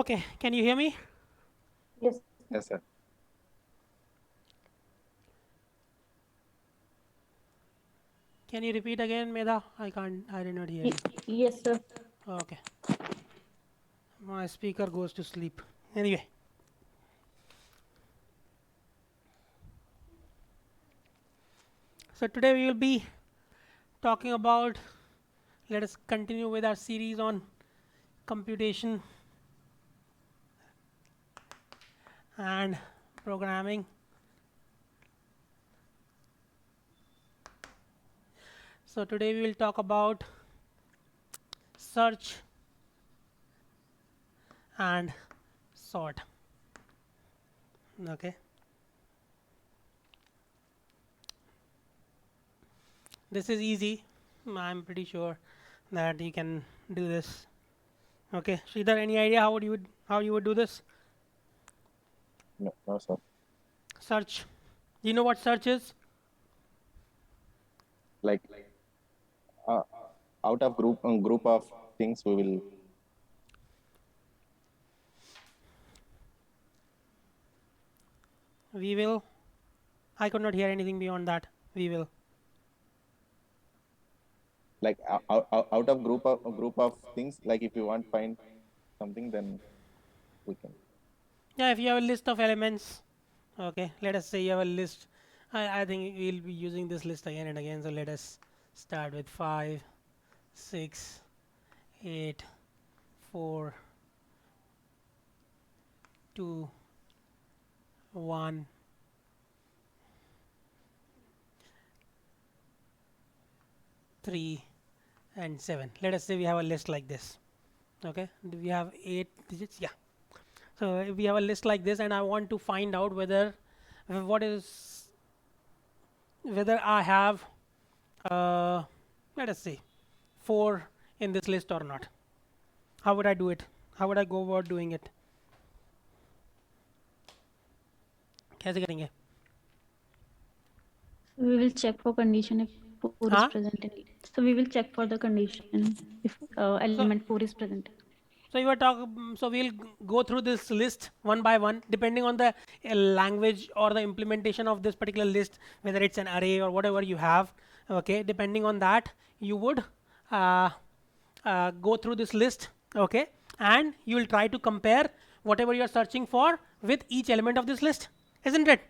Okay, can you hear me? Yes. Yes, sir. Can you repeat again, Medha? I did not hear you. Yes, sir. Okay, my speaker goes to sleep. Anyway, so today we will be talking about, let us continue with our series on computation and programming. So today we will talk about search and sort. Okay, this is easy. I'm pretty sure that you can do this. Okay, Sridhar, any idea how you would do this? No, no, sir. Search. Do you know what search is? Like uh, out of group of things, we will We will. I could not hear anything beyond that. We will. like out of group of things. Like if you want find something, then we can. Yeah, if you have a list of elements, okay, let us say you have a list. I think we'll be using this list again and again. So let us start with 5, 6, 8, 4, 2, 1, 3, and 7. Let us say we have a list like this. Okay, do we have 8 digits? Yeah. So if we have a list like this, and I want to find out what is whether I have, let us say, 4 in this list or not. How would I do it? How would I go about doing it? कैसे करेंगे? We will check for condition if 4 is हाँ? present in it. So we will check for the condition if So element 4 is present. so you were talking. So we'll go through this list one by one, depending on the language or the implementation of this particular list, whether it's an array or whatever you have. Okay, depending on that, you would uh, go through this list. Okay, and you will try to compare whatever you are searching for with each element of this list, isn't it?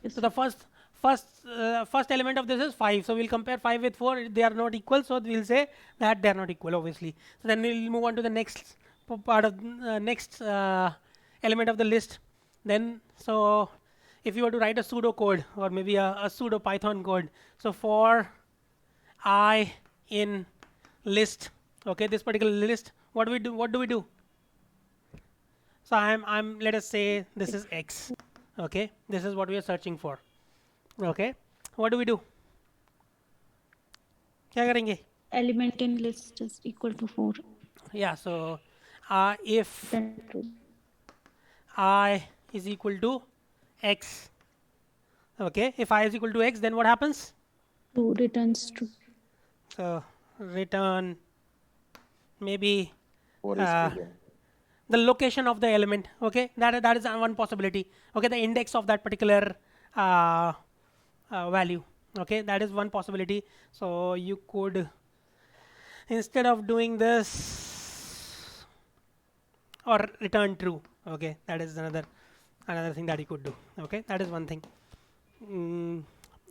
Yes. So the first element of this is 5. So we'll compare 5 with 4. They are not equal. So we'll say that they are not equal, obviously. So then we'll move on to the next part of next element of the list. Then so if you were to write a pseudo code or maybe a pseudo Python code, so for I in list, okay, this particular list, what do we do? What do we do? So I'm let us say this is X. Okay, this is what we are searching for. Okay, what do we do? क्या करेंगे? Element in list is equal to 4. Yeah, so if Then true. I is equal to X, okay, if I is equal to X, then what happens? True returns true. So return maybe 4 is uh, true. the location of the element. Okay, that is one possibility. Okay, the index of that particular uh, value. Okay, that is one possibility. So you could, instead of doing this, or return true. Okay, that is another thing that you could do. Okay, that is one thing.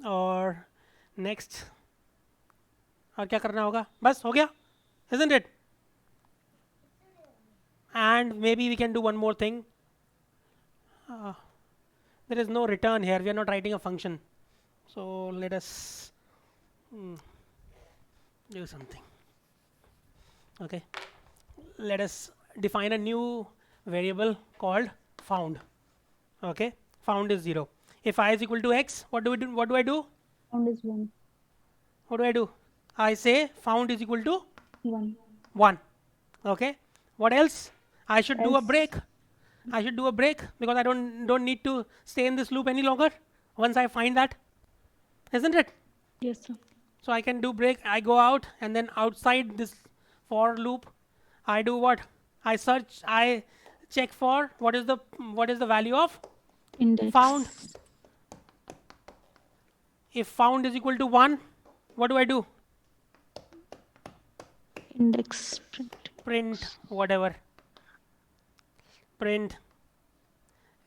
Or next, और क्या करना होगा? बस हो गया, isn't it? And maybe we can do one more thing. There is no return here. We are not writing a function. So let us do something. Okay, let us define a new variable called found. Okay, found is 0. If I is equal to X, what do we do? What do I do? Found is 1. What do I do? I say found is equal to 1. 1. Okay, what else? I should do a Else. break. I should do a break because I don't need to stay in this loop any longer once I find that, isn't it? Yes, sir. So I can do break. I go out, and then outside this for loop, I do what? I check for what is the value of Index. found. If found is equal to 1, what do I do? Index print. Print whatever. Print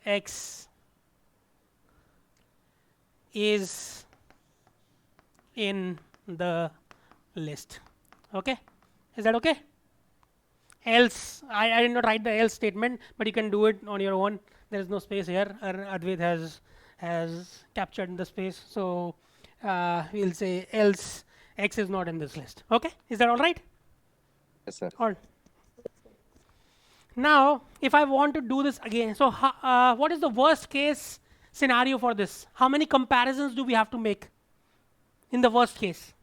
x is in the list. Okay, is that okay? Else, I did not write the else statement, but you can do it on your own. There is no space here. Advait has captured the space, so we'll say else x is not in this list. Okay, is that all right? Yes, sir. All. Now, if I want to do this again, so what is the worst case scenario for this? How many comparisons do we have to make in the worst case?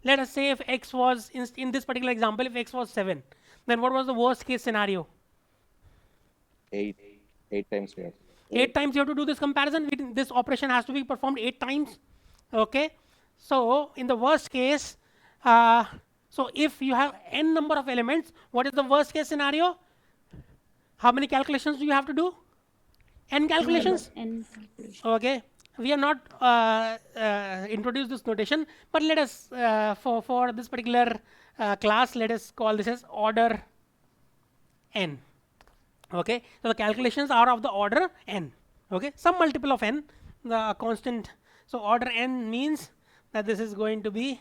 Let us say if x was, in this particular example, if x was 7, then what was the worst case scenario? 8 times we have. 8 times you have to do this comparison. This operation has to be performed 8 times. Okay. So, in the worst case, so if you have n number of elements, what is the worst case scenario? How many calculations do you have to do? N calculations? N calculation. Okay. We are not introduced this notation, but let us for this particular class, let us call this as order n. Okay, so the calculations are of the order n. Okay, some multiple of n, the constant. So order n means that this is going to be,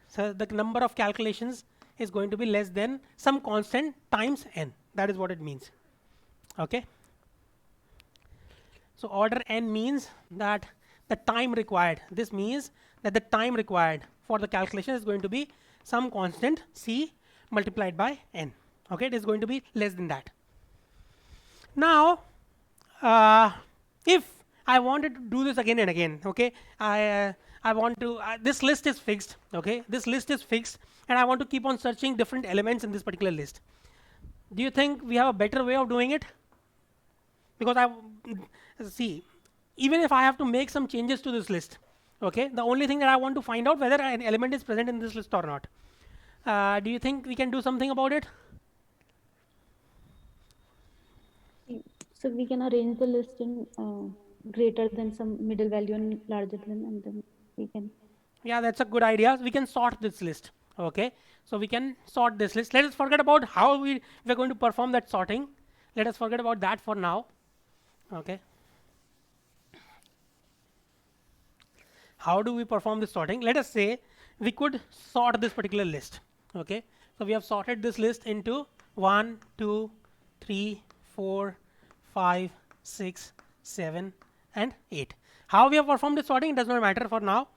so the number of calculations is going to be less than some constant times n. That is what it means. Okay. So order n means that the time required. This means that the time required for the calculation is going to be some constant c multiplied by n. Okay, it is going to be less than that. Now, if I wanted to do this again and again, okay, I want to, this list is fixed, okay, this list is fixed, and I want to keep on searching different elements in this particular list. Do you think we have a better way of doing it? Because see, even if I have to make some changes to this list, okay, the only thing that I want to find out whether an element is present in this list or not. Do you think we can do something about it? So we can arrange the list in greater than some middle value and larger than, and then we can. Yeah, that's a good idea. We can sort this list. Okay, so we can sort this list. Let us forget about how we're going to perform that sorting. Let us forget about that for now. Okay. How do we perform this sorting? Let us say we could sort this particular list. Okay, so we have sorted this list into 1, 2, 3, 4, 5, 6, 7, and 8. How we have performed this sorting, it does not matter for now.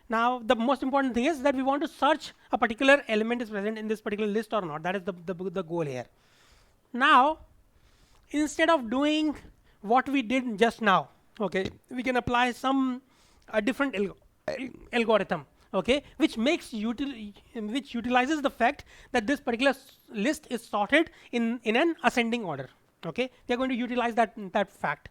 Now, the most important thing is that we want to search a particular element is present in this particular list or not. That is the goal here. Now, instead of doing what we did just now, okay, we can apply some different algorithm, okay, which utilizes the fact that this particular list is sorted in an ascending order. Okay, we are going to utilize that fact.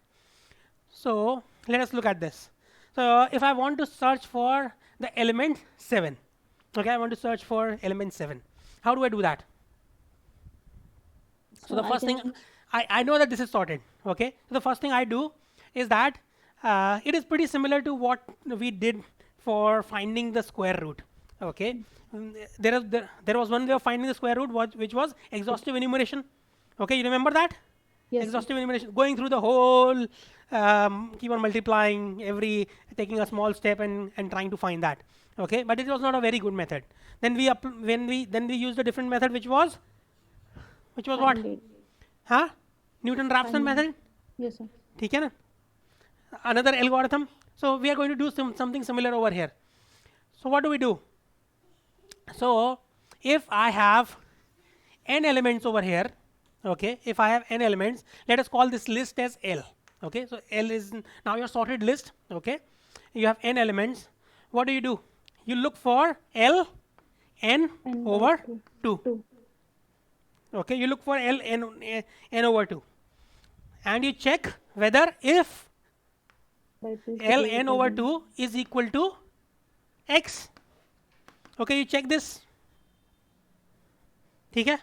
So let us look at this. So if I want to search for the element 7, okay, I want to search for element 7. How do I do that? So the first thing, I know that this is sorted. Okay, so the first thing I do is that it is pretty similar to what we did for finding the square root. Okay, there was one way of finding the square root which was exhaustive enumeration. Okay, you remember that? Yes. Exhaustive enumeration, going through the whole, keep on multiplying taking a small step and trying to find that. Okay, but it was not a very good method. Then we used a different method which was what? Huh? Newton-Raphson method. Yes, sir. ठीक है ना? Another algorithm. So we are going to do something similar over here. So what do we do? So if I have n elements over here, okay, if I have n elements, let us call this list as L. Okay, so L is now your sorted list. Okay, you have n elements. What do? You look for L n over 2. Okay, you look for L n over 2, and you check whether if L n over 2 is equal to x. Okay, you check this. ठीक है?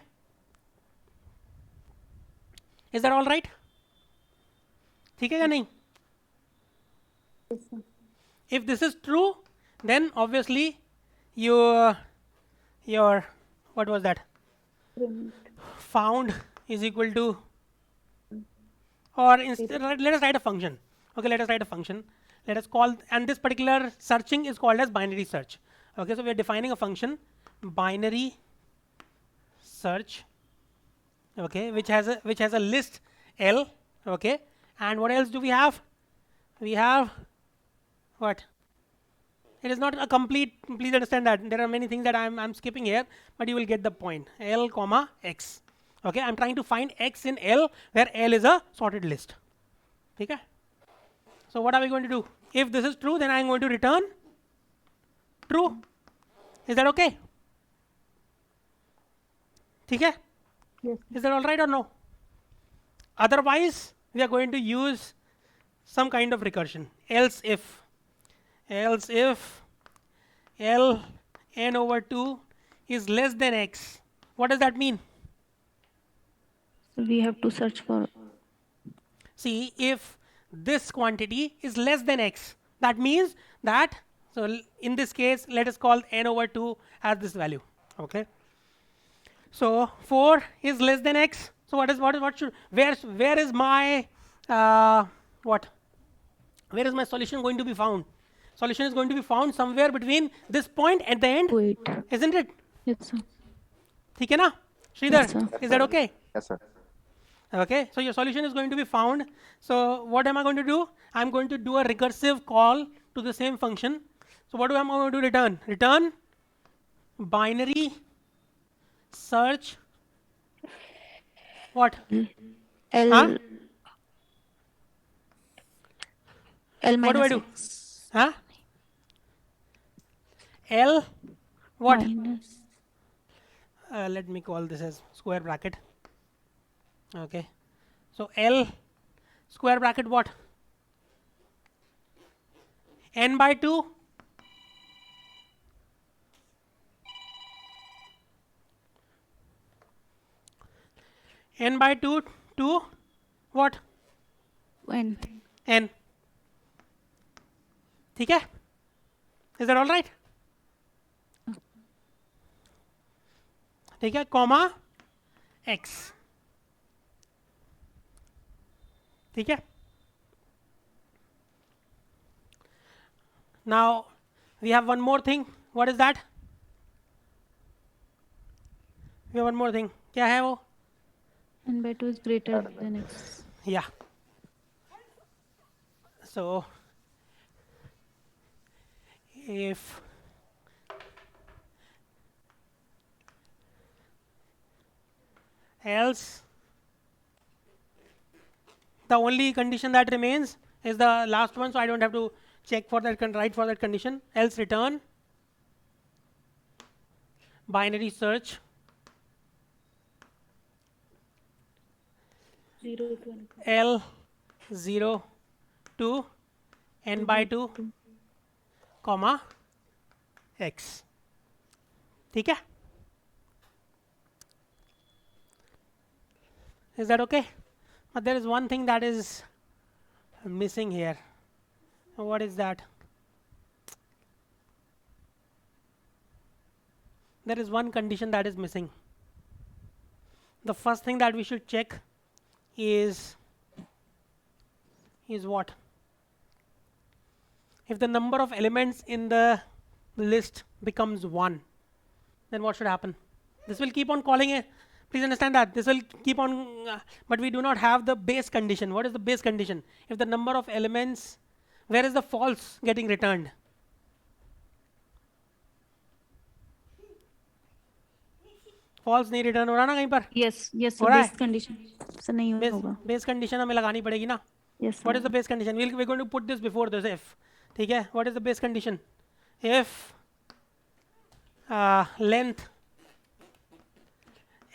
Is that all right? ठीक है या नहीं? Yes, sir. If this is true, then obviously your what was that? Print. Found is equal to, or instead let us write a function. Okay, let us write a function. Let us call, and this particular searching is called as binary search. Okay, so we are defining a function binary search. Okay, which has a list L. Okay, and what else do we have? We have what? It is not a complete. Please understand that there are many things that I'm skipping here, but you will get the point. L comma X. Okay, I'm trying to find X in L where L is a sorted list. Okay. So what are we going to do? If this is true, then I'm going to return true. Is that okay? Okay. Yes. Is that all right or no? Otherwise, we are going to use some kind of recursion. Else if L n over 2 is less than X. What does that mean? So we have to search for. See, if this quantity is less than X, that means that, so in this case, let us call n over 2 as this value. Okay. So 4 is less than X. So what should, where is my what? Where is my solution going to be found? Solution is going to be found somewhere between this point at the end, Wait. isn't it? Yes, sir. ठीक है ना? Sridhar, Yes, sir. is that okay? Yes, sir. Okay, so your solution is going to be found. So what am I going to do? I'm going to do a recursive call to the same function. So what am I going to return? Return binary search what? L. Huh? L What do I minus do? X. Huh? L what? Minus. Let me call this as square bracket. Okay, so L square bracket what? N by 2 n by 2 to what? N. N. ठीक है? Is that all right? ठीक है, comma x. ठीक है? Now we have one more thing. What is that? We have one more thing. क्या है वो? N by 2 is greater than X. Yeah. So if else, the only condition that remains is the last one, so I don't have to check for that, write for that condition. Else return binary search 0 to N. L 0 to n by 2 comma x. ठीक है? Is that okay? But there is one thing that is missing here. What is that? There is one condition that is missing. The first thing that we should check is what? If the number of elements in the list becomes 1, then what should happen? This will keep on calling it. Please understand that this will keep on, but we do not have the base condition. What is the base condition? If the number of elements, where is the false getting returned? False नहीं return हो रहा ना कहीं पर? Yes, yes, हो so रहा base है? condition. So नहीं होगा. Base condition हमें लगानी पड़ेगी ना? Yes, What is sir. the base condition? We're going to put this before this if. ठीक है? What is the base condition? If length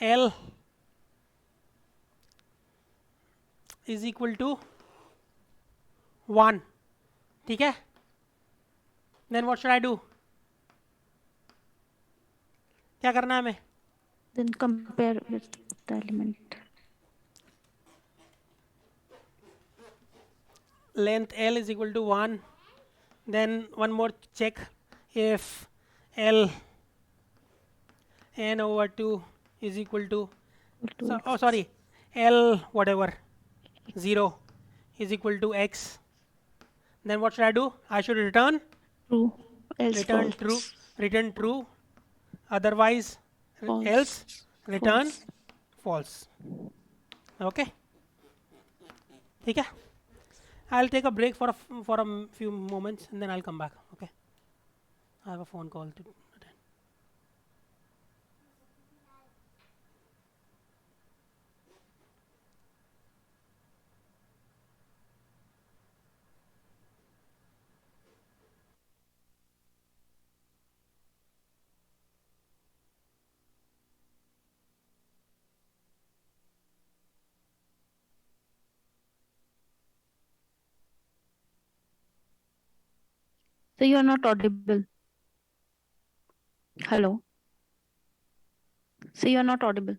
L is equal to 1, ठीक है? Then what should I do? क्या करना है हमें? Then compare with the element. length L is equal to 1, then one more check if L n over 2 is equal to, so, oh sorry, L whatever 0 is equal to x, then what should I do? I should return True. Else return false. true, return true, otherwise False. else return False. false. Okay, ठीक है. I'll take a break for a few moments and then I'll come back. Okay, I have a phone call to attend. So you are not audible. Hello. So you are not audible.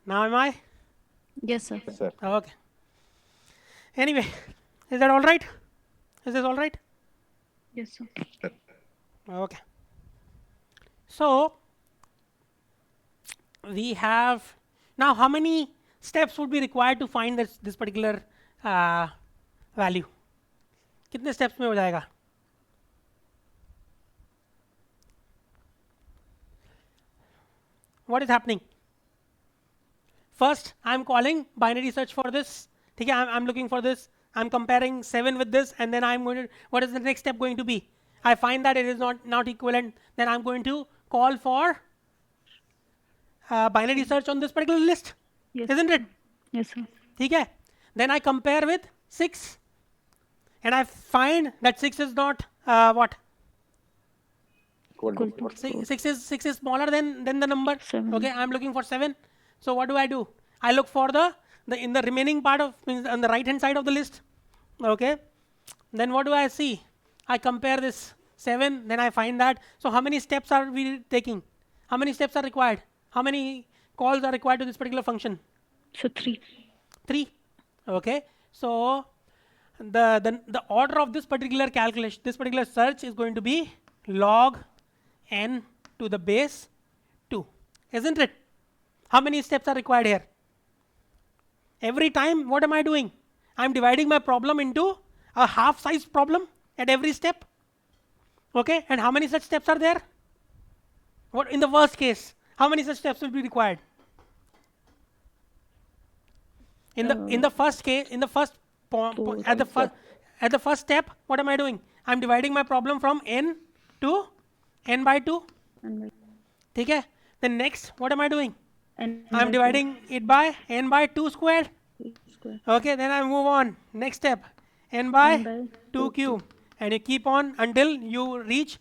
Now am I? Yes, sir. Yes, sir. Okay. Anyway, is that all right? Is this all right? Yes, sir. Okay. So we have now how many steps would be required to find this particular value? कितने steps में हो जाएगा? What is happening? First, I'm calling binary search for this. Okay, I'm looking for this. I'm comparing 7 with this, and then I'm going to. What is the next step going to be? I find that it is not equivalent. Then I'm going to call for binary search on this particular list, Yes. isn't it? Yes, sir. Okay. Then I compare with 6, and I find that 6 is not what? Equal to Equal to 6 is smaller than the number. 7. Okay, I'm looking for 7. So what do? I look for the in the remaining part of, means on the right hand side of the list. Okay, then what do I see? I compare this 7, then I find that. So how many steps are we taking? How many steps are required? How many calls are required to this particular function? So 3. 3. Okay, so the order of this particular calculation, this particular search is going to be log n to the base 2, isn't it? How many steps are required here? Every time, what am I doing? I'm dividing my problem into a half size problem at every step. Okay, and how many such steps are there? What in the worst case? How many such steps will be required? In the first case, in the first at the first step, what am I doing? I'm dividing my problem from n to n by 2. And ठीक है? Then next, what am I doing? and I'm dividing it by n by 2 squared. square. Okay, then I move on. Next step, n by N by 2 cube, and you keep on until you reach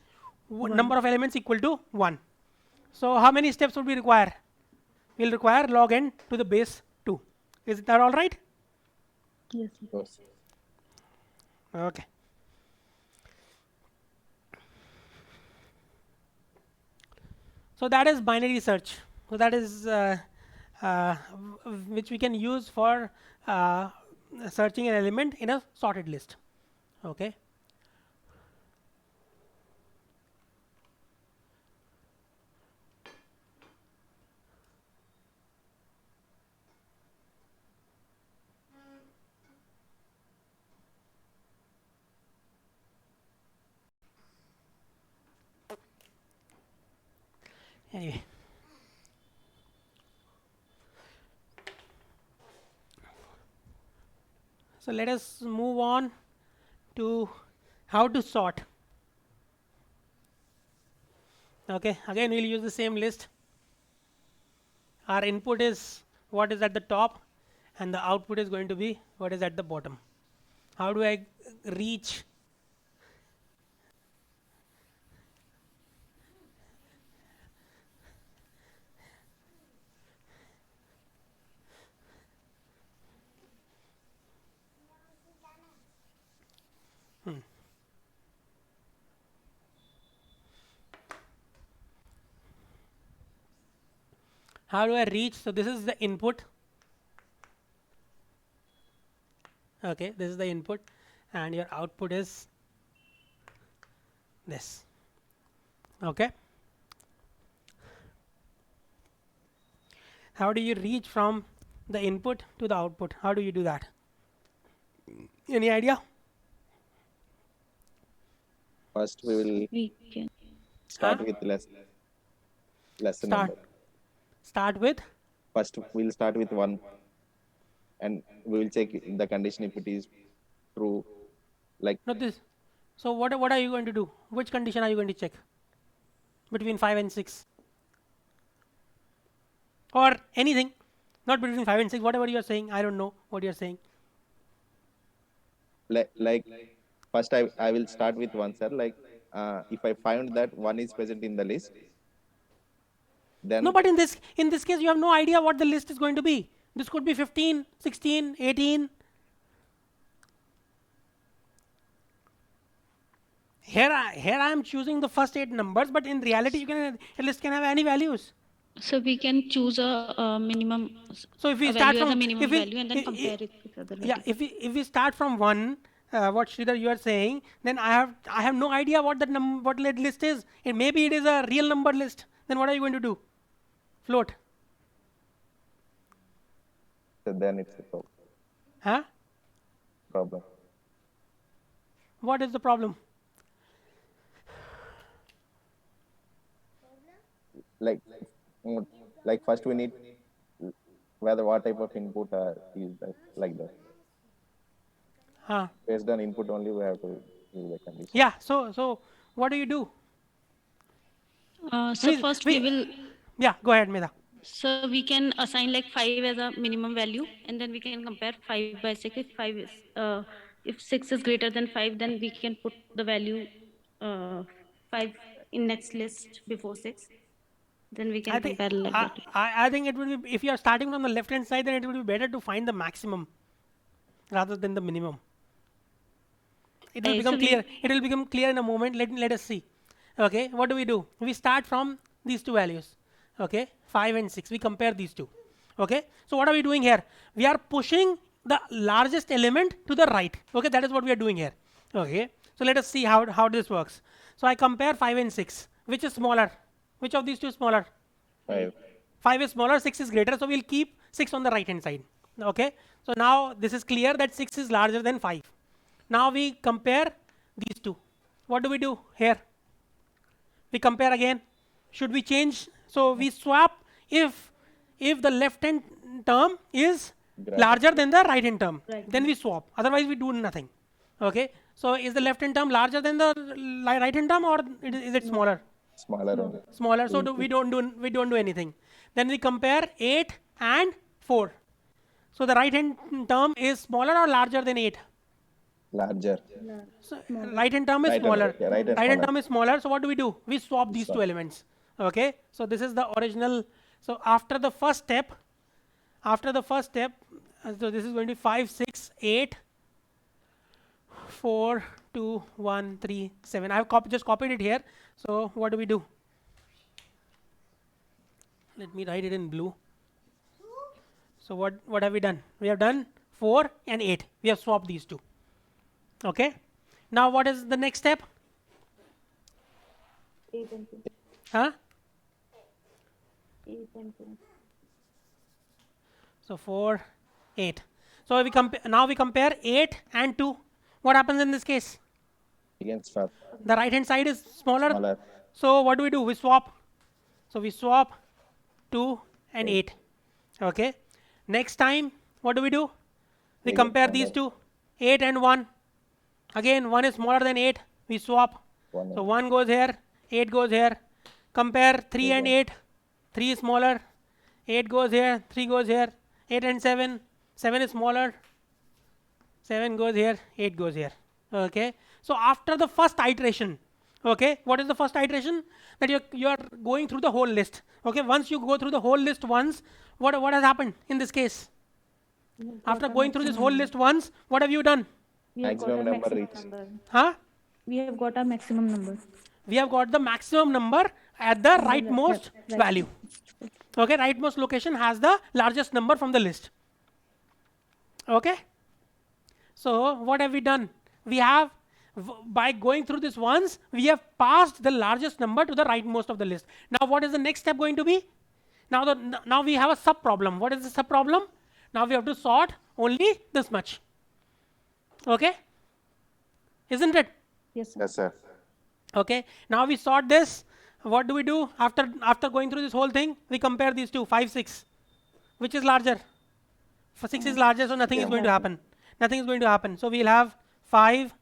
number of elements equal to 1. So how many steps would we require? We'll require log n to the base 2. Is that all right? Yes. Yes. Okay. So that is binary search. So that is which we can use for searching an element in a sorted list. Okay. Anyway. So let us move on to how to sort. Okay, again we'll use the same list. Our input is what is at the top, and the output is going to be what is at the bottom. How do I reach? How do I reach? So this is the input. Okay, this is the input, and your output is this. Okay. How do you reach from the input to the output? How do you do that? Any idea? First, we will We can. start Huh? with lesser Start. number. Start with. First, we'll start with 1, and we will check the condition if it is true. Like Not this. So what are you going to do? Which condition are you going to check? Between 5 and 6. Or anything. Not between 5 and 6. Whatever you are saying. I don't know what you are saying. like first I will start with 1, sir. Like if I find that 1 is present in the list, then No, but in this case, you have no idea what the list is going to be. This could be 15, 16, 18. Here I am choosing the first 8 numbers, but in reality, a list can have any values. So we can choose a minimum. So if we a start value as from a minimum if we, value and then I- compare it with other yeah, values. if we start from 1, what Sridhar you are saying, then I have no idea what what list is. Maybe it is a real number list. Then what are you going to do? Float, then it's a huh? problem. What is the problem? Like like first we need whether what type of input is that, like that. Huh? Based on input only, we have to use the condition. Yeah. So what do you do? So Please, first we will. Yeah, go ahead, Meda. So we can assign like 5 as a minimum value, and then we can compare 5 by 6. If 6 is greater than 5, then we can put the value 5 in next list before 6. Then we can I think compare like that. I think it will be, if you are starting from the left hand side, then it will be better to find the maximum rather than the minimum. It will Okay, become so we- clear. It will become clear in a moment. Let us see. Okay, what do? We start from these two values. Okay, 5 and 6. We compare these two. Okay, so what are we doing here? We are pushing the largest element to the right. Okay, that is what we are doing here. Okay, so let us see how this works. So I compare 5 and 6. Which is smaller? Which of these two is smaller? 5. 5 is smaller, 6 is greater, so we'll keep 6 on the right hand side. Okay, so now this is clear that 6 is larger than 5. Now we compare these two. What do we do here? We compare again. Should we change? So we swap if the left hand term is larger than the right hand term, then we swap. Otherwise we do nothing. Okay, so is the left hand term larger than the right hand term, or is it smaller? Smaller only. Smaller, so we don't do anything. Then we compare 8 and 4. So the right hand term is smaller or larger than 8? Larger. So right hand term is Right hand, smaller. okay, right hand Right hand smaller. term is smaller. So what do? We swap these two elements. Okay. So this is the original. So after the first step, so this is going to be 5, 6, 8, 4, 2, 1, 3, 7. I have just copied it here. So what do? Let me write it in blue. So what have we done? We have done 4 and 8. We have swapped these two. Okay. Now what is the next step? 8 and 2. Huh? 8 and 2. So 4, 8. So now we compare 8 and 2. What happens in this case? Again swap. The right hand side is smaller. Smaller. So what do? We swap. So we swap 2 and 8. Okay. Next time, what do? We Again compare smaller. these two, 8 and 1. Again, 1 is smaller than 8. We swap. One So 1 goes here, 8 goes here. Compare 3 and 8. 3 is smaller. 8 goes here, 3 goes here. 8 and 7. 7 is smaller. 7 goes here, 8 goes here. Okay. So after the first iteration, okay, what is the first iteration? That you are going through the whole list. Okay. Once you go through the whole list once, what has happened in this case? After going through this whole list once, what have you done? We have got Maximum a number maximum reached. number. Huh? We have got our maximum number. We have got the maximum number at the rightmost value. Okay, rightmost location has the largest number from the list. Okay. So what have we done? We have, by going through this once, we have passed the largest number to the rightmost of the list. Now what is the next step going to be? Now we have a sub problem. What is the sub problem? Now we have to sort only this much. Okay, isn't it? Yes, sir. Yes, sir. Okay, now we sort this. What do we do after going through this whole thing? We compare these two, 5, 6. Which is larger? For 6 is larger, so nothing is going to happen. Nothing is going to happen. So we'll have 5,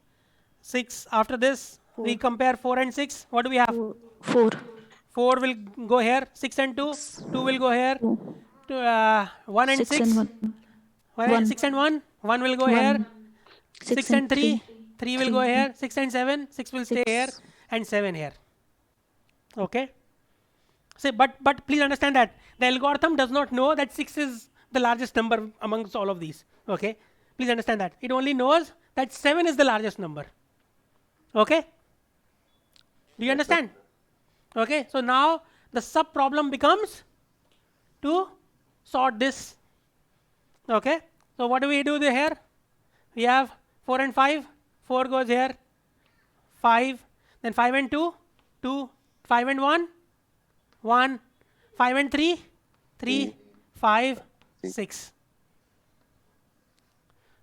6. After this, we compare 4 and 6. What do we have? 4. 4 will go here. 6 and 2. 2 will go here. 1 and 6. 6 and 1. 1 will go here. 6 and 3. 3 will go here. 6 and 7. 6 will stay here. And 7 here. Okay. So, but please understand that the algorithm does not know that 6 is the largest number amongst all of these. Okay. Please understand that. It only knows that 7 is the largest number. Okay. Do you understand? Okay. So now the sub problem becomes to sort this. Okay. So what do we do here? We have 4 and 5. 4 goes here. 5. Then 5 and 2. 2. 5 and 1. 1. 5 and 3. 3. 5. 6.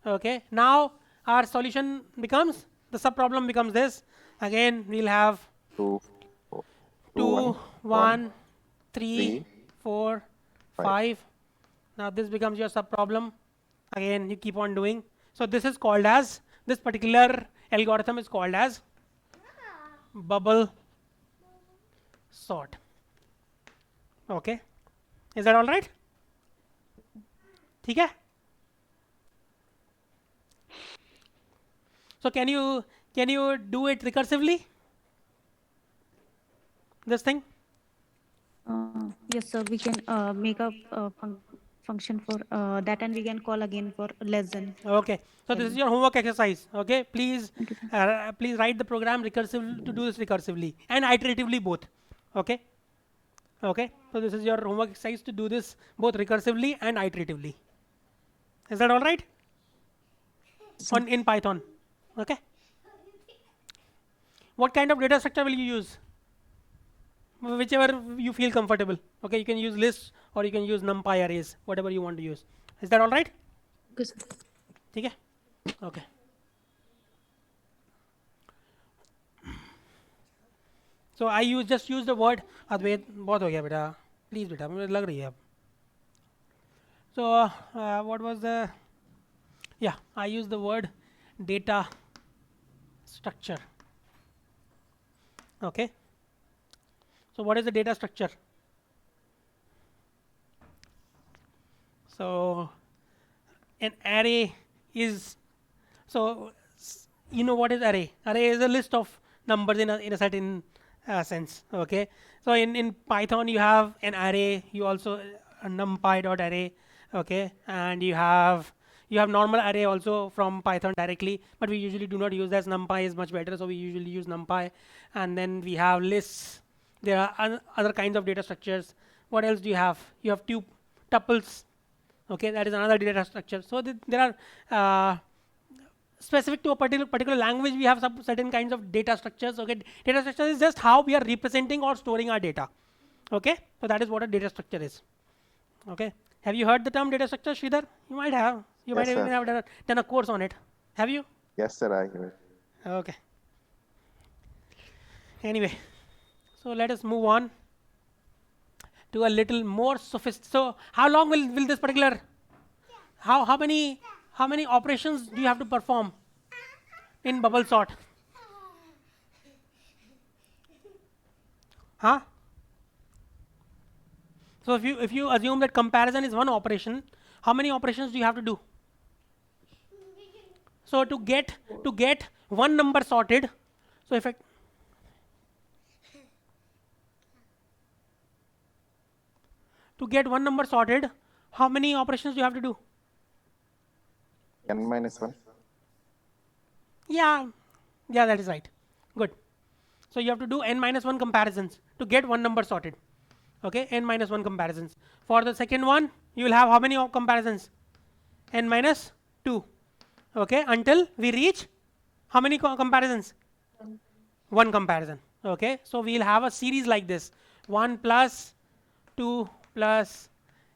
Okay. Now our solution becomes, the sub problem becomes this. Again, we'll have 2, 2, 1, 3, 3, 4, 5. Now this becomes your sub problem. Again, you keep on doing. So this is called as, this particular algorithm is called as bubble sort. Okay. Is that all right? ठीक है? So can you do it recursively? This thing? Yes, sir. We can make a function for that, and we can call again for less than. Okay. So this is your homework exercise. Okay. Please, please write the program recursive to do this recursively and iteratively both. Okay. Okay. So this is your homework exercise to do this both recursively and iteratively. Is that all right? In Python. Okay. What kind of data structure will you use? Whichever you feel comfortable. Okay. You can use lists or you can use NumPy arrays, whatever you want to use. Is that all right? Good, sir. ठीक है? Okay. So I just use the word अद्वैत बहुत हो गया बेटा please बेटा मुझे लग रही है अब. So what was the, yeah, I use the word data structure. Okay. So what is the data structure? So an array is, so you know what is array? Array is a list of numbers in a certain sense. Okay. So in Python you have an array. You also a numpy.array. Okay. And you have normal array also from Python directly, but we usually do not use that. NumPy is much better, so we usually use NumPy. And then we have lists. There are other kinds of data structures. What else do you have? You have tuples. Okay, that is another data structure. So there are specific to a particular language. We have some certain kinds of data structures. Okay, data structure is just how we are representing or storing our data. Okay, so that is what a data structure is. Okay, have you heard the term data structure, Sridhar? You might have. You Yes, might even sir. have done a course on it. Have you? Yes, sir. I hear it. Okay. Anyway, so let us move on to a little more sophisticated. So how long will this particular, how many operations do you have to perform in bubble sort? Huh? So if you assume that comparison is one operation, how many operations do you have to do? So to get one number sorted, so if to get one number sorted, how many operations do you have to do? N minus 1. Yeah, that is right. Good. So you have to do n minus 1 comparisons to get one number sorted. Okay, n minus 1 comparisons. For the second one, you will have how many comparisons? N minus 2. Okay, until we reach how many comparisons? One comparison. Okay, so we'll have a series like this: 1 plus 2 plus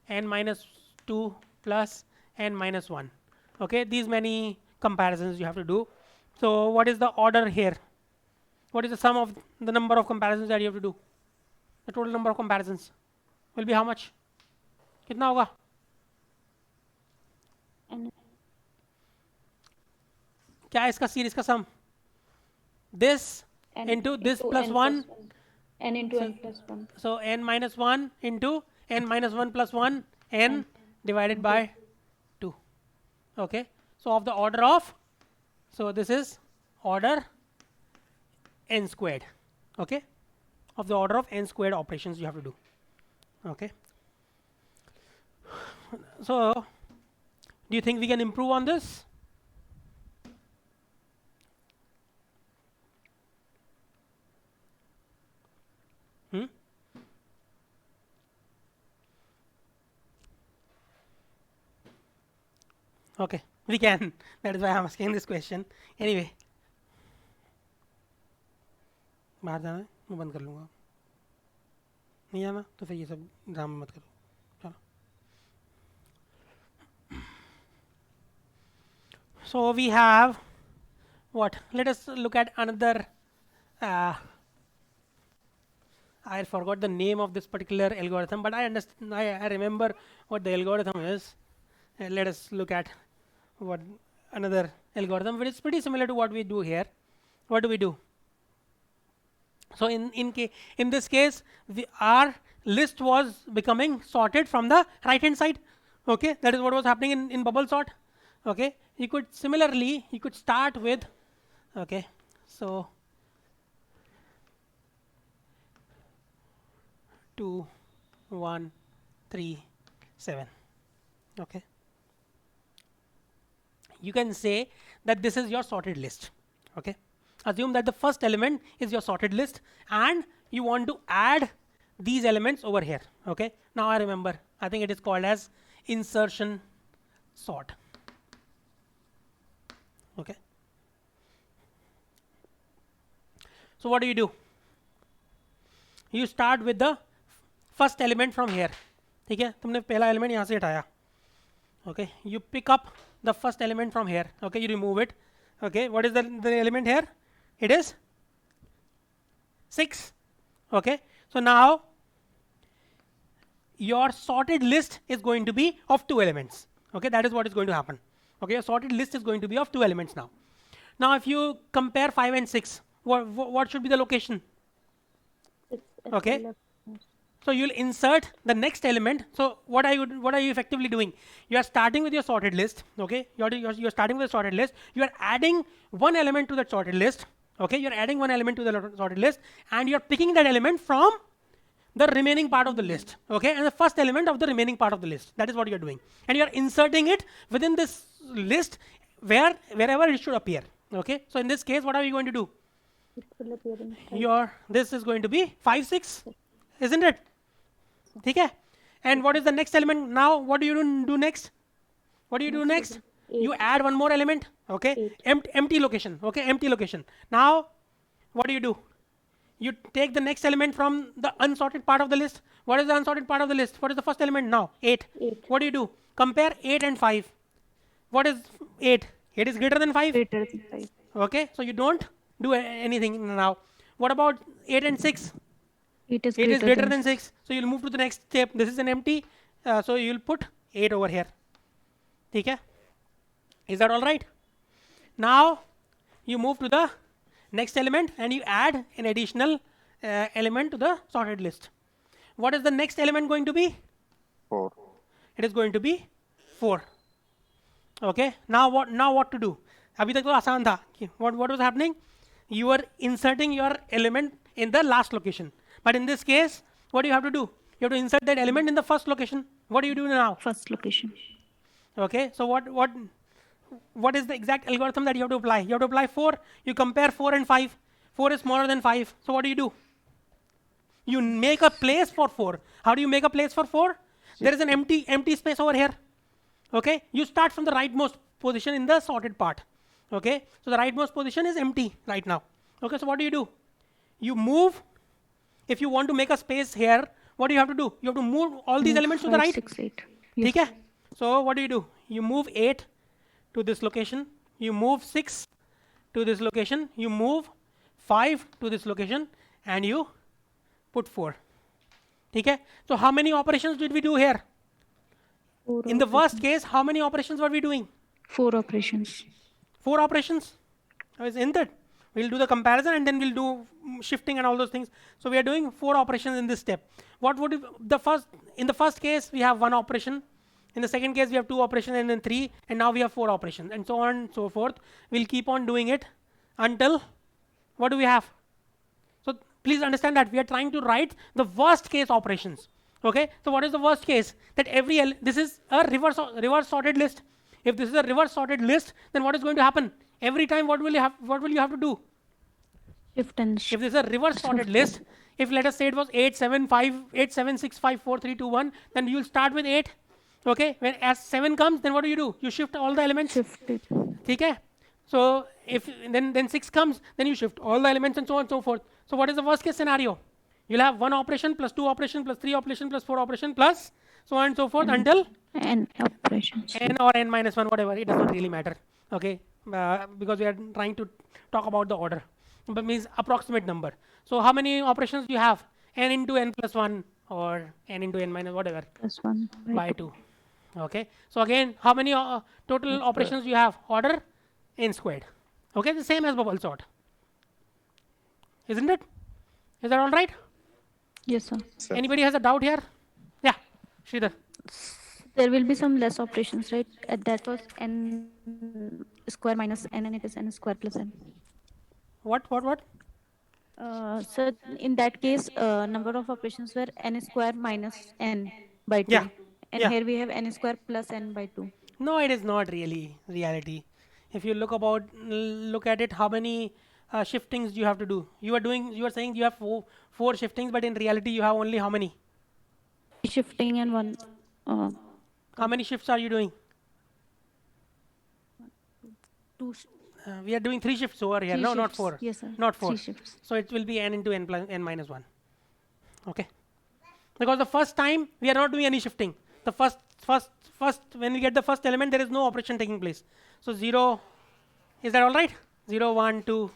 n minus 2 plus n minus 1. Okay, these many comparisons you have to do. So what is the order here? What is the sum of the number of comparisons that you have to do? The total number of comparisons will be how much? कितना होगा? And क्या है इसका series का sum? This n into this into plus n 1. n into n plus 1. So n minus 1 into n minus 1 plus 1 n divided by 2. Okay, so of the order of, so this is order n squared. Okay, of the order of n squared operations you have to do. Okay, so do you think we can improve on this? Okay, we can. That is why I'm asking this question. Anyway, बाहर जाना है मैं बंद कर लूँगा. नहीं जाना तो फिर ये सब ड्रामा मत करो. चलो. So we have what? Let us look at another. I forgot the name of this particular algorithm, but I understand. I remember what the algorithm is. Let us look at what another algorithm, which is pretty similar to what we do here. What do we do? So in this case, our list was becoming sorted from the right hand side. Okay, that is what was happening in bubble sort. Okay, you could similarly start with, okay, so 2 1 3 7. Okay, you can say that this is your sorted list. Okay, assume that the first element is your sorted list and you want to add these elements over here. Okay, now I remember, I think it is called as insertion sort. Okay, so what do? You start with the first element from here. ठीक है, तुमने पहला element यहाँ से हटाया. Okay, you pick up the first element from here. Okay, you remove it. Okay, what is the element here? It is 6. Okay, so now your sorted list is going to be of 2 elements. Okay, that is what is going to happen. Okay, your sorted list is going to be of 2 elements now. Now if you compare 5 and 6, what should be the location? Okay, so you'll insert the next element. So what are you effectively doing? You are starting with your sorted list. Okay, you're starting with a sorted list. You are adding one element to that sorted list. Okay, you're adding one element to the sorted list and you're picking that element from the remaining part of the list. Okay, and the first element of the remaining part of the list. That is what you're doing, and you're inserting it within this list wherever it should appear. Okay, so in this case, what are we going to do? It will appear in This is going to be 5 6, isn't it? Okay, and what is the next element? Now what do you do next? What do you do next? You add one more element. Okay, empty location. Okay, empty location. Now what do? You take the next element from the unsorted part of the list. What is the unsorted part of the list? What is the first element now? 8. 8. What do? Compare 8 and 5. What is 8? 8 is greater than 5. greater than 5. Okay, so you don't do anything now. What about 8 and 6? 8 is 8 is greater than 6. So you'll move to the next step. This is an empty. So you'll put 8 over here. Okay? Is that all right? Now you move to the next element and you add an additional element to the sorted list. What is the next element going to be? 4. It is going to be 4. Okay, now what to do? अभी तक तो आसान था. What was happening? You were inserting your element in the last location, but in this case what do you have to do? You have to insert that element in the first location. What do you do now? First location. Okay, so what is the exact algorithm that you have to apply? You have to apply 4. You compare 4 and 5. 4 is smaller than 5. So what do? You make a place for 4. How do you make a place for 4? There is an empty space over here. Okay, you start from the rightmost position in the sorted part. Okay, so the rightmost position is empty right now. Okay, so what do? You move. If you want to make a space here, what do you have to do? You have to move all these elements to the 5, right. 6, 8. ठीक है? So what do? You move 8 to this location. You move 6 to this location. You move 5 to this location, and you put 4. ठीक है? So how many operations did we do here? 4 In the worst case, how many operations were we doing? 4 operations. 4 operations. Isn't it? We'll do the comparison and then we'll do shifting and all those things. So we are doing 4 operations in this step. What would in the first case we have 1 operation. In the second case we have 2 operations and then 3, and now we have 4 operations, and so on and so forth. We'll keep on doing it until what do we have? So please understand that we are trying to write the worst case operations. Okay, so what is the worst case? That this is a reverse sorted list. If this is a reverse sorted list, then what is going to happen? Every time what will you have to do? Shift and If this is a reverse sorted list, if let us say it was 8 7 5 8 7 6 5 4 3 2 1, then you'll start with 8. Okay, when as 7 comes, then what do? You shift all the elements. shift it. ठीक है? So if then 6 comes, then you shift all the elements and so on and so forth. So what is the worst case scenario? You'll have 1 operation plus 2 operation plus 3 operation plus 4 operation plus so on and so forth until And operations. n or n minus 1, whatever. It does not really matter. Okay, because we are trying to talk about the order, but means approximate number. So how many operations do you have? N into n plus 1 or n into n minus whatever Plus 1 by 2. Okay, so again, how many total operations do you have? Order n squared. Okay, the same as bubble sort, isn't it? Is that all right? Yes, sir. Sir. Anybody has a doubt here? Yeah, Sridhar. There will be some less operations, right? That was n square minus n, and it is n square plus n. What? So in that case, number of operations were n square minus n by 2. Yeah. And Yeah. here we have n square plus n by 2. No, it is not really reality. If you look at it, how many shiftings do you have to do? You are saying you have four shiftings, but in reality you have only how many? Shifting and 1. How many shifts are you doing? 2. We are doing 3 shifts over here. Three No, not shifts. 4. Yes, sir. Not 4. 3 shifts. So it will be n into n plus n minus 1. Okay. Because the first time we are not doing any shifting. The first when we get the first element, there is no operation taking place. So 0, is that all right? 0, 1, 2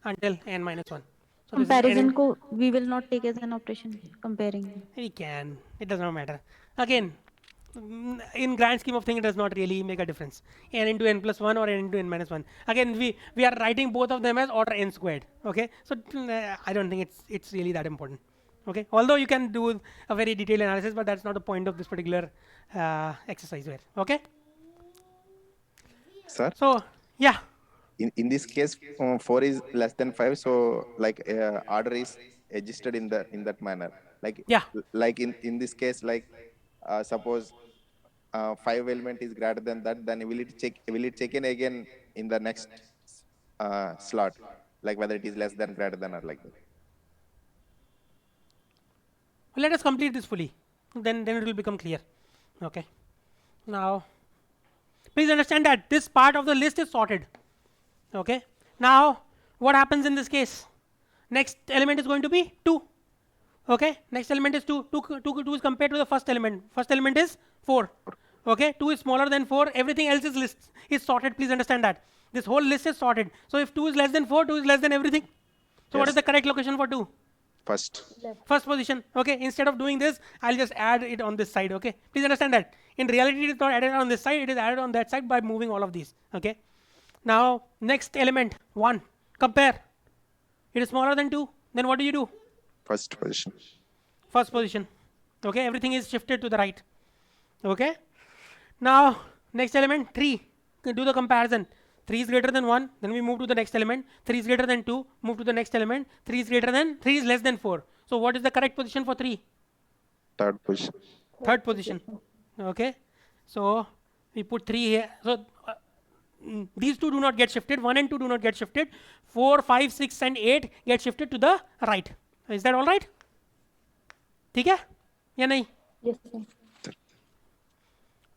until n minus 1. So this is Comparison ko we will not take as an operation comparing. we can. It does not matter. Again, in grand scheme of things, it does not really make a difference. N into n plus 1 or n into n minus 1. Again, we are writing both of them as order n squared. Okay, so I don't think it's really that important. Okay, although you can do a very detailed analysis, but that's not the point of this particular exercise here. Okay, Sir, so yeah, in this case, 4 is less than 5, so like order is adjusted in that manner. Like Yeah. like in this case, like suppose 5 element is greater than that, then will it check in again in the next slot, like whether it is less than, greater than, or like that. let us complete this fully. Then it will become clear. Okay, now please understand that this part of the list is sorted. Okay, now what happens in this case? Next element is going to be 2. Okay, next element is 2. 2 is compared to the first element. First element is 4. Okay, 2 is smaller than 4. Everything else is sorted. Please understand that this whole list is sorted. So if 2 is less than 4, 2 is less than everything. So what Yes. is the correct location for 2? First position. Okay, instead of doing this, I'll just add it on this side. Okay, please understand that in reality it is not added on this side, it is added on that side by moving all of these. Okay, now next element 1, compare. It is smaller than 2, then what do? First position. First position. Okay, everything is shifted to the right. Okay, now next element 3, do the comparison. 3 is greater than 1, then we move to the next element. 3 is greater than 2, move to the next element. 3 is less than 4. So what is the correct position for 3? Third position. Third position. Okay, so we put 3 here. So these two do not get shifted. 1 and 2 do not get shifted. 4, 5, 6 and 8 get shifted to the right. Is that all right? ठीक है या नहीं? Yes, sir.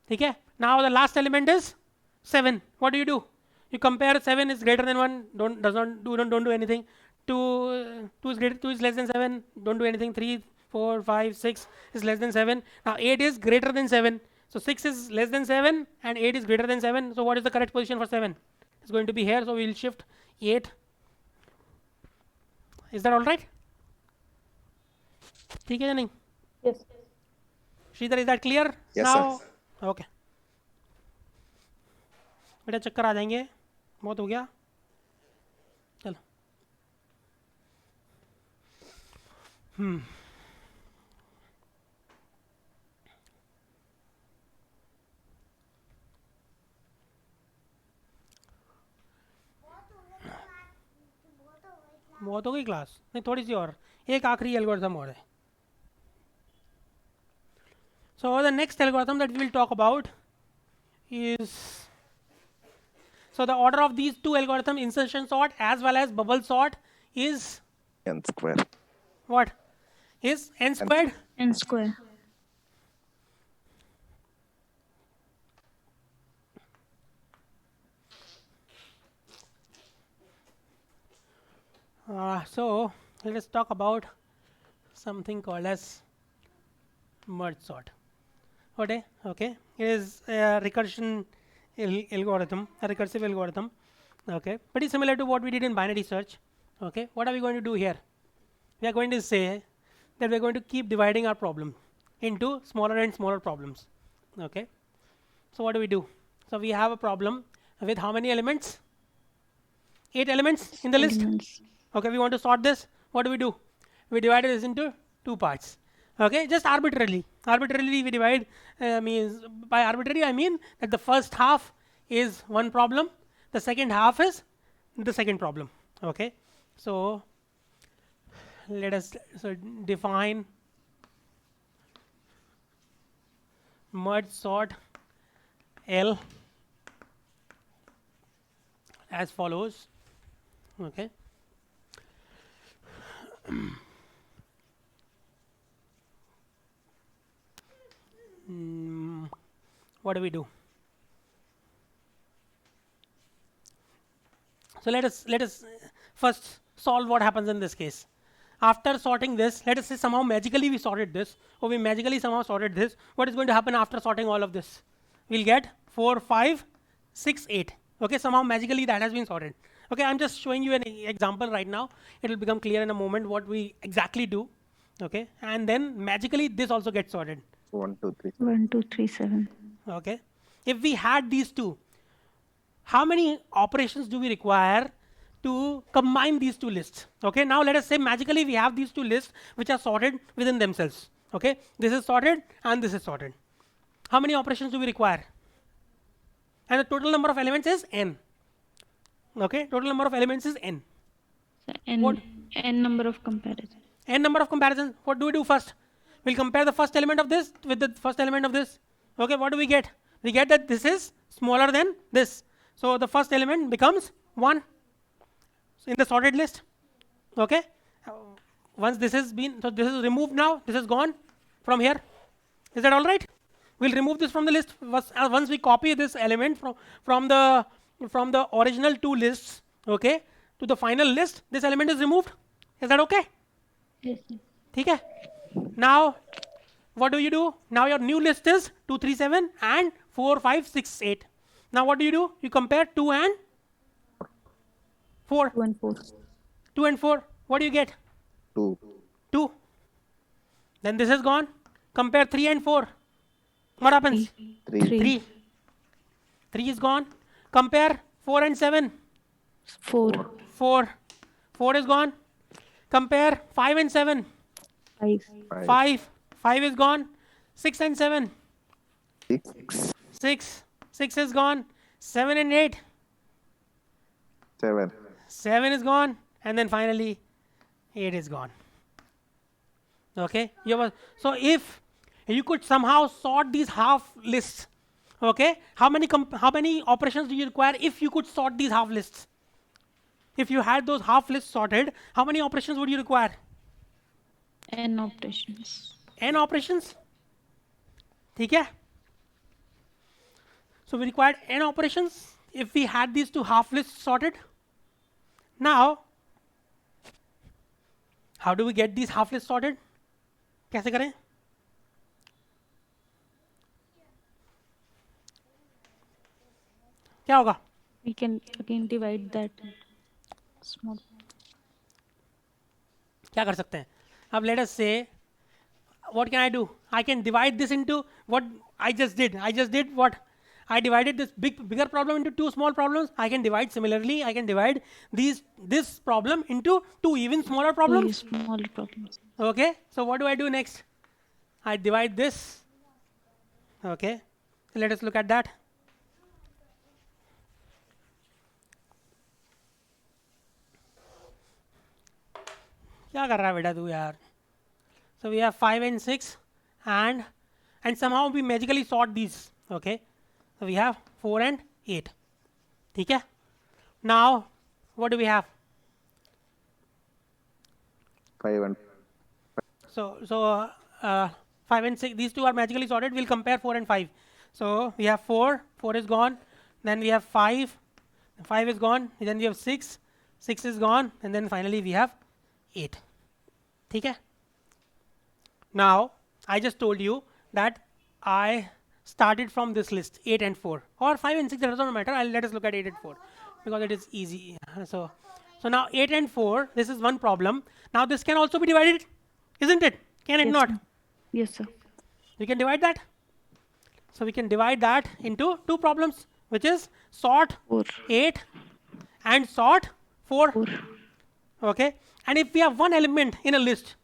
ठीक है. Now the last element is 7. What do? You compare 7 is greater than 1, don't do anything. 2 is greater, 2 is less than 7, don't do anything. 3, 4, 5, 6 is less than 7. Now 8 is greater than 7. So 6 is less than 7 and 8 is greater than 7. So what is the correct position for 7? It's going to be here, so we will shift 8. Is that all right? ठीक है या नहीं? Yes. Sridhar, is that clear? Yes, Now, sir. okay. बेटा चक्कर आ जाएंगे, बहुत हो गया. चलो. बहुत हो गई क्लास? नहीं, थोड़ी सी और, एक आखिरी एल्गोरिथम और है. So the next algorithm that we will talk about is, so the order of these two algorithms, insertion sort as well as bubble sort, is N square. what? Is n squared. N square. So let us talk about something called as merge sort. Okay, okay. It is a recursion algorithm, a recursive algorithm. Okay, pretty similar to what we did in binary search. Okay, what are we going to do here? We are going to say that we are going to keep dividing our problem into smaller and smaller problems. Okay, so what do? So we have a problem with how many elements? 8 elements in the list. Elements. Okay, we want to sort this. What do? We divide this into 2 parts. Okay, just arbitrarily. Arbitrarily we divide, means by arbitrary I mean that the first half is one problem, the second half is the second problem. Okay, so let us define merge sort L as follows. Okay. What do? So let us first solve what happens in this case. After sorting this, let us say somehow magically we sorted this, or we magically somehow sorted this. What is going to happen after sorting all of this? We'll get 4, 5, 6, 8. Okay, somehow magically that has been sorted. Okay, I'm just showing you an example right now. It will become clear in a moment what we exactly do. Okay, and then magically this also gets sorted. 1, 2, 3. 1, 2, 3, 7. Okay, if we had these two, how many operations do we require to combine these two lists? Okay, now let us say magically we have these two lists which are sorted within themselves. Okay, this is sorted and this is sorted. How many operations do we require? And the total number of elements is n. Okay, total number of elements is n. So n, What? n number of comparisons. N number of comparisons. What do we do first? We'll compare the first element of this with the first element of this. Okay, what do we get? We get that this is smaller than this. So the first element becomes 1 in the sorted list. Okay, once this has been, so this is removed now, this is gone from here. Is that all right? We'll remove this from the list. Once we copy this element from the original 2 lists, okay, to the final list, this element is removed. Is that okay? Yes, sir. ठीक है. Now what do? Now your new list is 2, 3, 7 and 4, 5, 6, 8. Now what do? You compare 2 and 4. 2 and 4. 2 and 4. What do you get? 2. 2. Then this is gone. Compare 3 and 4. What happens? 3. 3. 3 is gone. Compare 4 and 7. 4. 4. 4 is gone. Compare 5 and 7. 5. 5. 5 is gone. 6 and 7. 6. 6. 6 is gone. 7 and 8. 7. 7 is gone. And then finally 8 is gone. Okay. So if you could somehow sort these half lists, okay, how many operations do you require if you could sort these half lists? If you had those half lists sorted, how many operations would you require? N operations. n operations. ठीक है? So we required n operations if we had these two half lists sorted. Now, how do we get these half lists sorted? कैसे करें? क्या होगा? We can again divide that small. क्या कर सकते हैं? अब let us say, what can I do? I can divide this into what I just did. I just did what? I divided this bigger problem into two small problems. I can divide similarly. I can divide this problem into two even smaller problems. Smaller problems. Okay. So what do I do next? I divide this. Okay. Let us look at that. क्या कर रहा है बेटा तू यार? So we have 5 and 6 and somehow we magically sort these. Okay. So we have 4 and 8. ठीक है? Now what do we have? 5 and So 5 and 6, these two are magically sorted. We'll compare 4 and 5. So we have 4, 4 is gone. Then we have 5, 5 is gone. Then we have 6, 6 is gone. And then finally we have 8. ठीक है? Now I just told you that I started from this list 8 and 4 or 5 and 6, that doesn't matter. Let us look at 8 and 4 because it is easy. So now 8 and 4, this is one problem. Now this can also be divided, isn't it? Can it Yes, not? sir. Yes, sir. We can divide that. So we can divide that into two problems, which is sort 4. 8 and sort 4. 4. Okay. And if we have one element in a list,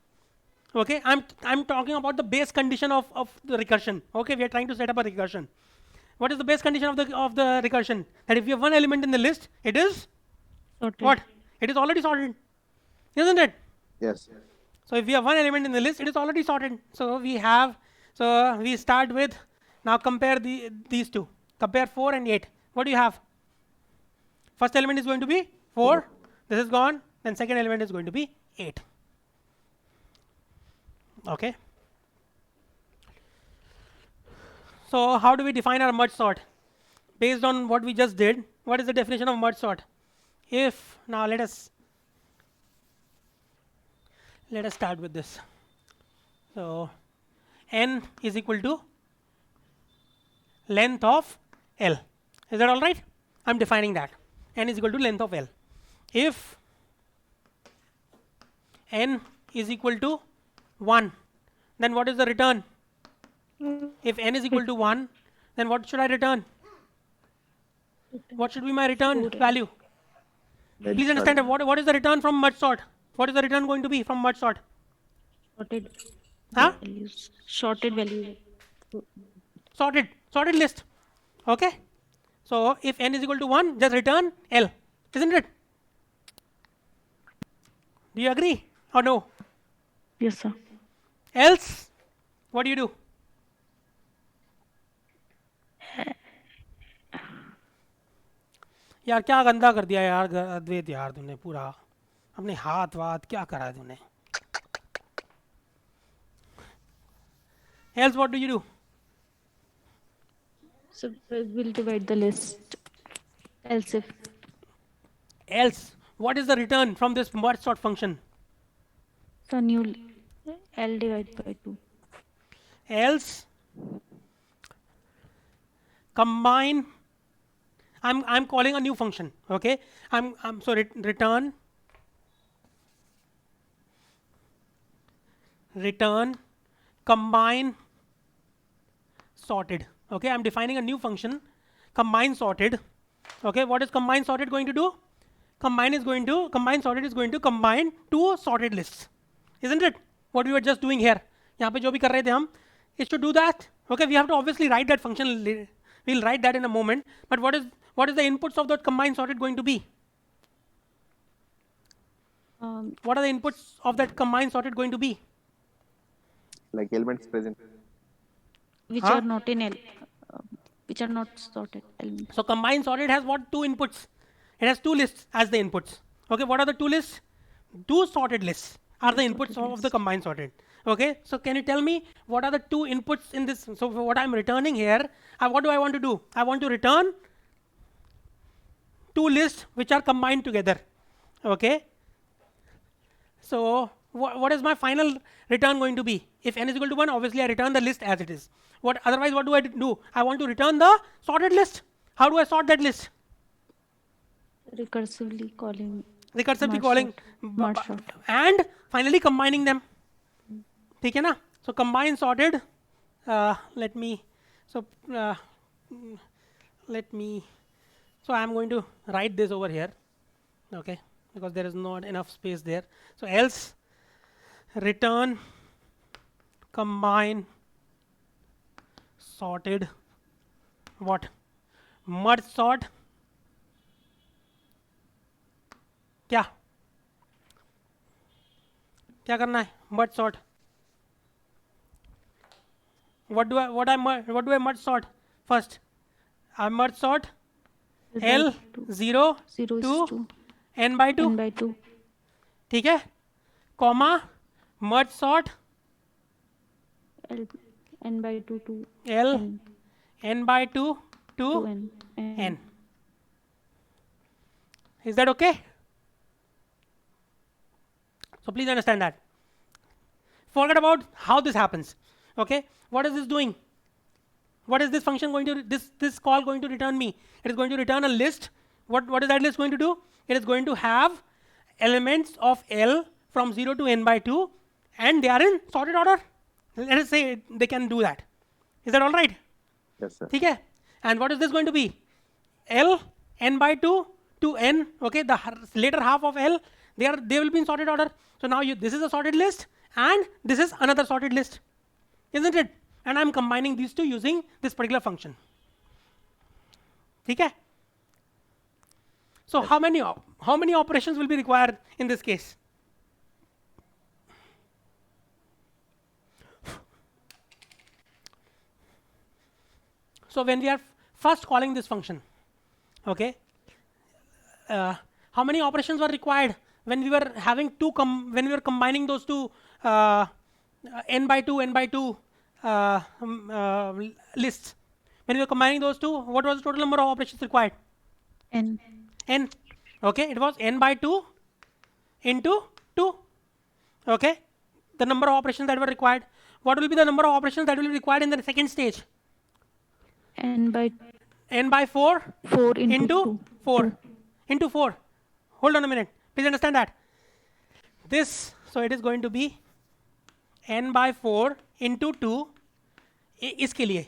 okay, I'm talking about the base condition of the recursion. Okay, we are trying to set up a recursion. What is the base condition of the recursion? That if you have one element in the list, it is Sorted. what? It is already sorted, isn't it? yes. So if we have one element in the list, it is already sorted. So we start with, now compare these two. Compare 4 and 8. What do you have? First element is going to be 4. This is gone. Then second element is going to be 8. Okay. So how do we define our merge sort? Based on what we just did, what is the definition of merge sort? If, now let us start with this. So n is equal to length of L. Is that all right? I'm defining that. N is equal to length of L. If n is equal to 1, then what is the return? If n is equal to 1, then what should I return? What should be my return value? Please understand that what is the return from merge sort? What is the return going to be from merge sort? Sorted Huh? values. Sorted values. Sorted list. Okay. So if n is equal to 1, just return L, isn't it? Do you agree or no? Yes, sir. Else, what do you do? यार क्या गंदा कर दिया यार अद्वैत यार तूने पूरा अपने हाथ वाथ क्या करा तूने? Else what do you do? So we'll divide the list. Else if Else, what is the return from this merge sort function? the new L divided by 2. Else, combine. I'm calling a new function. Okay. I'm so return combine sorted. Okay. I'm defining a new function, combine sorted. Okay. What is combine sorted going to do? Combine sorted is going to combine two sorted lists, isn't it? What we were just doing here. यहाँ पे जो भी कर रहे थे हम, is to do that. Okay, we have to obviously write that function. We'll write that in a moment. But what is the inputs of that combine sorted going to be? What are the inputs of that combine sorted going to be? Like elements present. Which Huh? are not in L. Which are not sorted elements. So combine sorted has what? Two inputs. It has two lists as the inputs. Okay, what are the two lists? Two sorted lists are the inputs of the combine sorted. Okay, so can you tell me what are the two inputs in this? So what I'm returning here, what do I want to do? I want to return two lists which are combined together. Okay, so what is my final return going to be? If n is equal to 1, obviously I return the list as it is. Otherwise what do I do? I want to return the sorted list. How do I sort that list? Recursively calling. Recursively merge calling sort, merge sort. and finally combining them. ठीक है ना? So combine sorted. Let me. So let me. So I am going to write this over here. Okay, because there is not enough space there. So else return combine sorted what merge sort क्या क्या करना है merge sort what do I merge sort first I merge sort L 0 0 to is 2 n by 2 n by 2 ठीक है comma merge sort L n by 2 to L n n by 2 to to n n. Is that okay? So please understand that. Forget about how this happens. Okay, what is this doing? What is this function going to this call going to return me? It is going to return a list. What is that list going to do? It is going to have elements of L from 0 to n by 2 and they are in sorted order. Let us say they can do that. Is that all right? Yes, sir. ठीक है and what is this going to be L n by 2 to n. Okay, the later half of L they will be in sorted order. So now this is a sorted list and this is another sorted list, isn't it? And I'm combining these two using this particular function. ठीक है? So how many operations will be required in this case? So when we are first calling this function, okay, how many operations were required when we were having when we were combining those two n by 2 lists? When we were combining those two, what was the total number of operations required? n N. Okay, it was n by 2 into 2. Okay, the number of operations that were required. What will be the number of operations that will be required in the second stage? n by N by 4 4 into, into 2 4 into 4. Hold on a minute. Please understand that. This, so it is going to be n by 4 into 2 इसके लिए.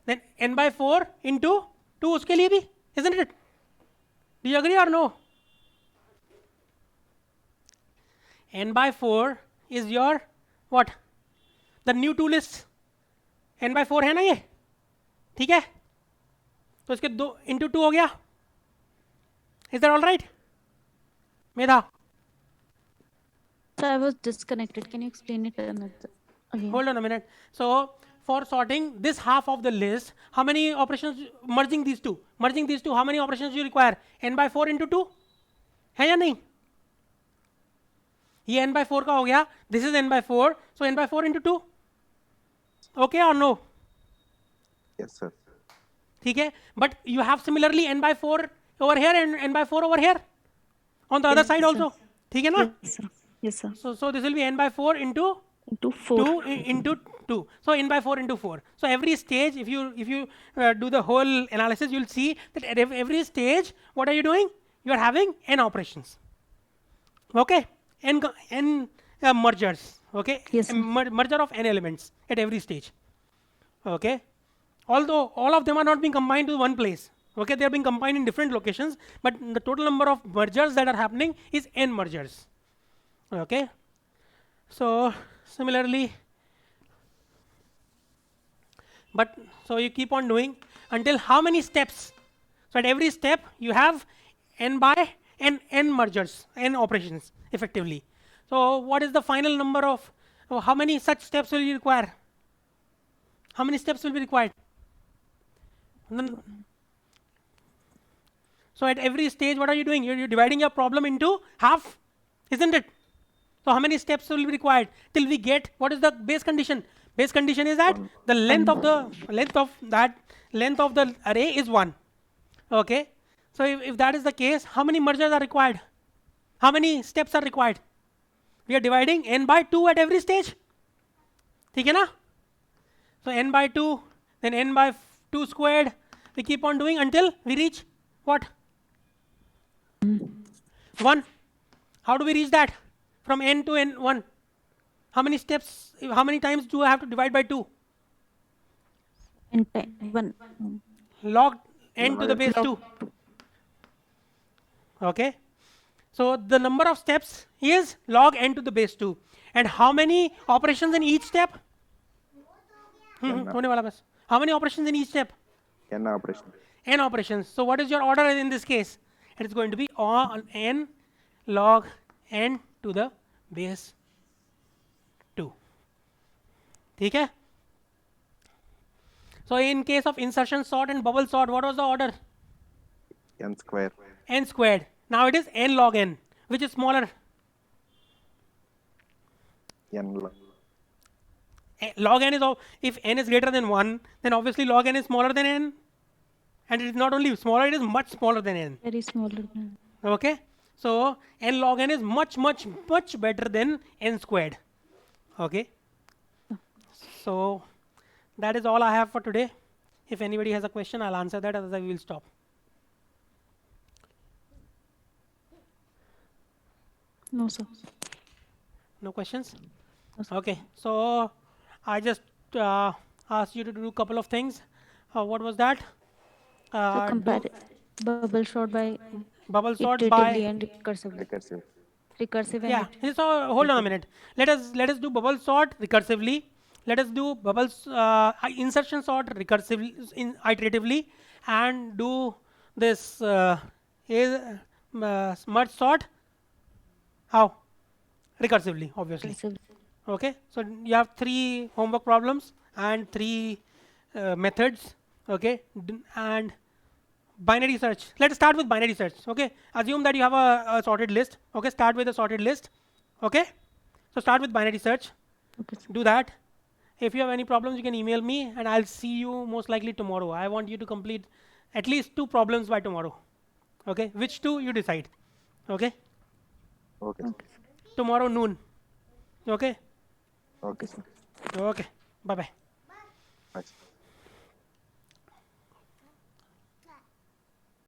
Then n by 4 into 2 उसके लिए भी, isn't it? Do you agree or no? N by 4 is your what? The new two lists. N by 4 है ना ये? ठीक है? तो इसके 2 into 2 हो गया. Is that all right? Medha, So I was disconnected. Can you explain it again? hold on a minute. So for sorting this half of the list, how many operations merging these two? Merging these two, how many operations you require? N by 4 into 2? है या नहीं? ये n by 4 का हो गया. This is n by 4. So n by 4 into 2. Okay or no? Yes, sir. ठीक है? But you have similarly n by 4 over here and n by 4 over here on the other Yes, side sir. also. ठीक है ना? Yes, sir. Yes, sir. So this will be n by 4 into Into 4. 2 into 2. So n by 4 into 4. So every stage, if you do the whole analysis, you'll see that at every stage, what are you doing? You are having n operations. Okay, n mergers. Okay, Yes, a sir. merger of n elements at every stage. Okay, although all of them are not being combined to one place. Okay, they are being combined in different locations, but the total number of mergers that are happening is n mergers. Okay, so similarly, but so you keep on doing until how many steps? So at every step you have n by n mergers, n operations effectively. So what is the final number of how many such steps will you require? How many steps will be required? So at every stage, what are you doing? You're dividing your problem into half, isn't it? So how many steps will be required till we get what is the base condition? Base condition is that the length of the array is 1. Okay. So if that is the case, how many mergers are required? How many steps are required? We are dividing n by 2 at every stage. ठीक है ना? So n by 2, then n by 2 squared. We keep on doing until we reach what? 1. How do we reach that? From n to n1. How many steps, how many times do I have to divide by 2? And 1. Log n to the base 2. Okay. So the number of steps is log n to the base 2. And how many operations in each step? होने वाला बस. How many operations in each step? N operation. N operations. So what is your order in this case? It is going to be n log n to the base 2. ठीक है? So in case of insertion sort and bubble sort, what was the order? N square. N squared. Now it is n log n, which is smaller. N log. Log n is, if n is greater than 1, then obviously log n is smaller than n. And it is not only smaller, it is much smaller than n. Very smaller than. Okay. So n log n is much better than n squared. Okay. So that is all I have for today. If anybody has a question, I'll answer that, otherwise we will stop. No, sir. No questions? No, sir. Okay. So I just asked you to do a couple of things. What was that? So compare bubble sort by Bubble sort iteratively by. and recursively. Recursive. Recursive and Yeah. So hold on a minute. Let us do bubble sort recursively. Let us do bubbles insertion sort recursively, iteratively, and do this merge sort. How? Recursively, obviously. recursive. Okay. So you have 3 homework problems and 3 methods. Okay. And binary search. Let's start with binary search. Okay. Assume that you have a sorted list. Okay. Start with a sorted list. Okay. So start with binary search. Okay, sir. Do that. If you have any problems, you can email me, and I'll see you most likely tomorrow. I want you to complete at least 2 problems by tomorrow. Okay. Which 2 you decide. Okay. Okay. Okay. Tomorrow noon. Okay. Okay, sir. Okay. Bye bye. Bye.